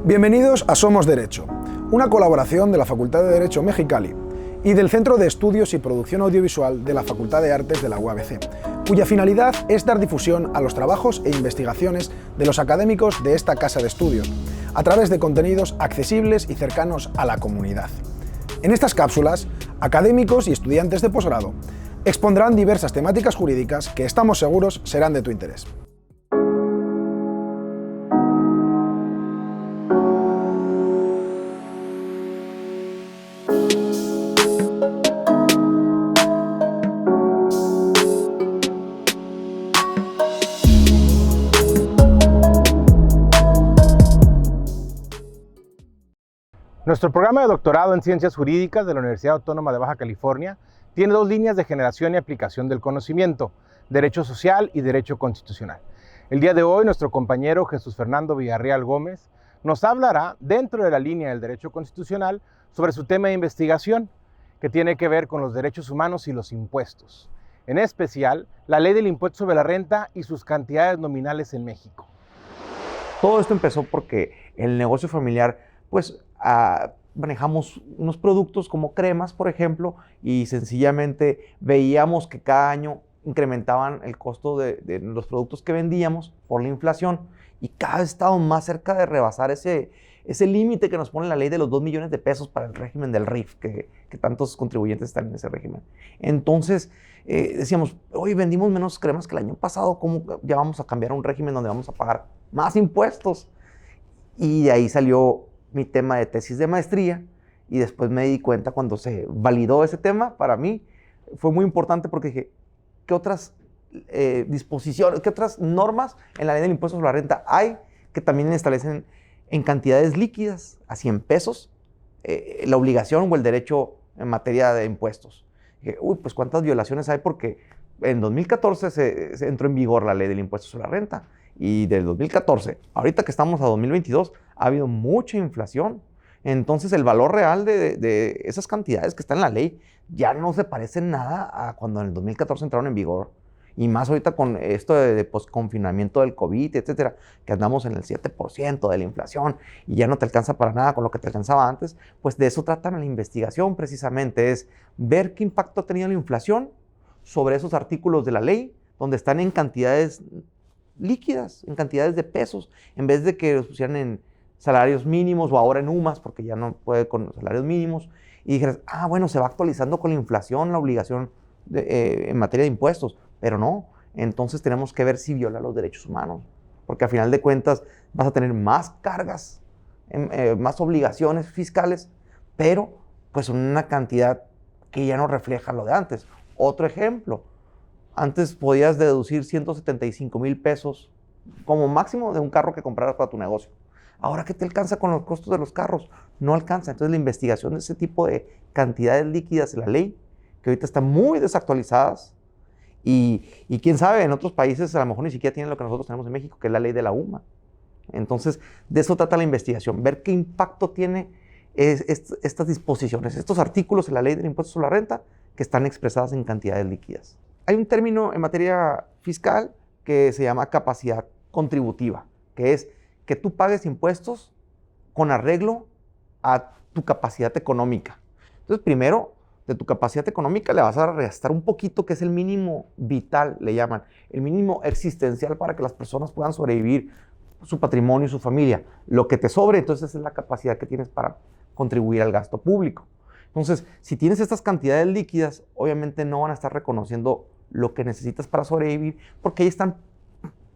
Bienvenidos a Somos Derecho, una colaboración de la Facultad de Derecho Mexicali y del Centro de Estudios y Producción Audiovisual de la Facultad de Artes de la UABC, cuya finalidad es dar difusión a los trabajos e investigaciones de los académicos de esta casa de estudios, a través de contenidos accesibles y cercanos a la comunidad. En estas cápsulas, académicos y estudiantes de posgrado expondrán diversas temáticas jurídicas que estamos seguros serán de tu interés. Nuestro programa de doctorado en Ciencias Jurídicas de la Universidad Autónoma de Baja California tiene dos líneas de generación y aplicación del conocimiento: Derecho Social y Derecho Constitucional. El día de hoy, nuestro compañero Jesús Fernando Villarreal Gómez nos hablará, dentro de la línea del Derecho Constitucional, sobre su tema de investigación, que tiene que ver con los derechos humanos y los impuestos, en especial la ley del impuesto sobre la renta y sus cantidades nominales en México. Todo esto empezó porque el negocio familiar, manejamos unos productos como cremas, por ejemplo, y sencillamente veíamos que cada año incrementaban el costo de los productos que vendíamos por la inflación, y cada vez estábamos más cerca de rebasar ese límite que nos pone la ley de los 2 millones de pesos para el régimen del RIF, que tantos contribuyentes están en ese régimen. Entonces decíamos, hoy vendimos menos cremas que el año pasado, ¿cómo ya vamos a cambiar a un régimen donde vamos a pagar más impuestos? Y de ahí salió mi tema de tesis de maestría, y después me di cuenta cuando se validó ese tema. Para mí fue muy importante porque dije, ¿qué otras disposiciones, qué otras normas en la ley del impuesto sobre la renta hay que también establecen en cantidades líquidas, a 100 pesos, la obligación o el derecho en materia de impuestos? Dije, pues cuántas violaciones hay, porque en 2014 se entró en vigor la ley del impuesto sobre la renta. Y del 2014, ahorita que estamos a 2022, ha habido mucha inflación. Entonces el valor real de esas cantidades que están en la ley ya no se parece en nada a cuando en el 2014 entraron en vigor. Y más ahorita con esto de posconfinamiento del COVID, etcétera, que andamos en el 7% de la inflación y ya no te alcanza para nada con lo que te alcanzaba antes. Pues de eso tratan la investigación precisamente, es ver qué impacto ha tenido la inflación sobre esos artículos de la ley donde están en cantidades líquidas, en cantidades de pesos, en vez de que los pusieran en salarios mínimos o ahora en UMAS, porque ya no puede con los salarios mínimos, y dijeras, bueno, se va actualizando con la inflación la obligación en materia de impuestos, pero no. Entonces tenemos que ver si viola los derechos humanos, porque a final de cuentas vas a tener más cargas, más obligaciones fiscales, pero pues en una cantidad que ya no refleja lo de antes. Otro ejemplo: antes podías deducir 175,000 pesos como máximo de un carro que compraras para tu negocio. Ahora, ¿qué te alcanza con los costos de los carros? No alcanza. Entonces la investigación de ese tipo de cantidades líquidas en la ley, que ahorita están muy desactualizadas, y quién sabe, en otros países a lo mejor ni siquiera tienen lo que nosotros tenemos en México, que es la ley de la UMA. Entonces de eso trata la investigación, ver qué impacto tiene estas disposiciones, estos artículos en la ley del impuesto sobre la renta que están expresadas en cantidades líquidas. Hay un término en materia fiscal que se llama capacidad contributiva, que es que tú pagues impuestos con arreglo a tu capacidad económica. Entonces, primero, de tu capacidad económica le vas a restar un poquito, que es el mínimo vital, le llaman, el mínimo existencial para que las personas puedan sobrevivir, su patrimonio y su familia. Lo que te sobre, entonces, es la capacidad que tienes para contribuir al gasto público. Entonces, si tienes estas cantidades líquidas, obviamente no van a estar reconociendo lo que necesitas para sobrevivir, porque ahí están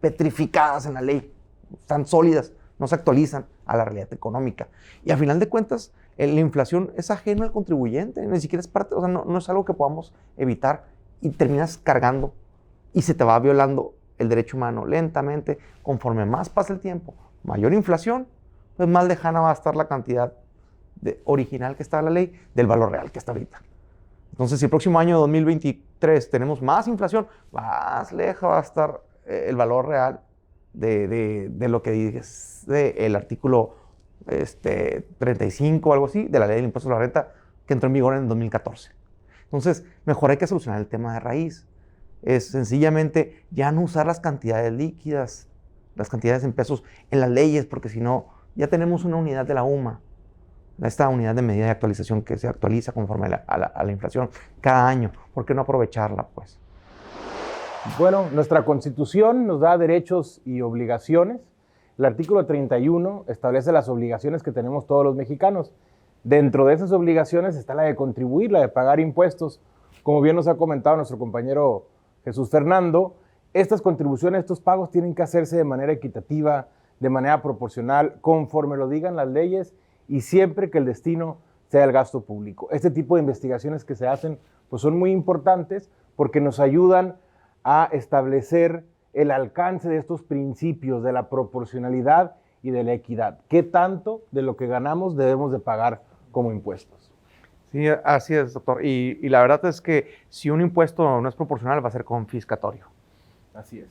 petrificadas en la ley, están sólidas, no se actualizan a la realidad económica. Y a final de cuentas, la inflación es ajena al contribuyente, ni siquiera es parte, o sea, no es algo que podamos evitar, y terminas cargando y se te va violando el derecho humano lentamente. Conforme más pasa el tiempo, mayor inflación, pues más lejana va a estar la cantidad original que está en la ley del valor real que está ahorita. Entonces, si el próximo año 2023 tenemos más inflación, más lejos va a estar el valor real de lo que dice el artículo 35 o algo así de la ley del impuesto sobre la renta, que entró en vigor en el 2014. Entonces, mejor hay que solucionar el tema de raíz. Es sencillamente ya no usar las cantidades líquidas, las cantidades en pesos en las leyes, porque si no Ya tenemos una unidad de la UMA, esta unidad de medida de actualización que se actualiza conforme a la inflación cada año. ¿Por qué no aprovecharla, pues? Bueno, nuestra Constitución nos da derechos y obligaciones. El artículo 31 establece las obligaciones que tenemos todos los mexicanos. Dentro de esas obligaciones está la de contribuir, la de pagar impuestos. Como bien nos ha comentado nuestro compañero Jesús Fernando, estas contribuciones, estos pagos tienen que hacerse de manera equitativa, de manera proporcional, conforme lo digan las leyes y siempre que el destino sea el gasto público. Este tipo de investigaciones que se hacen pues son muy importantes porque nos ayudan a establecer el alcance de estos principios de la proporcionalidad y de la equidad. ¿Qué tanto de lo que ganamos debemos de pagar como impuestos? Sí, así es, doctor. Y la verdad es que si un impuesto no es proporcional, va a ser confiscatorio. Así es.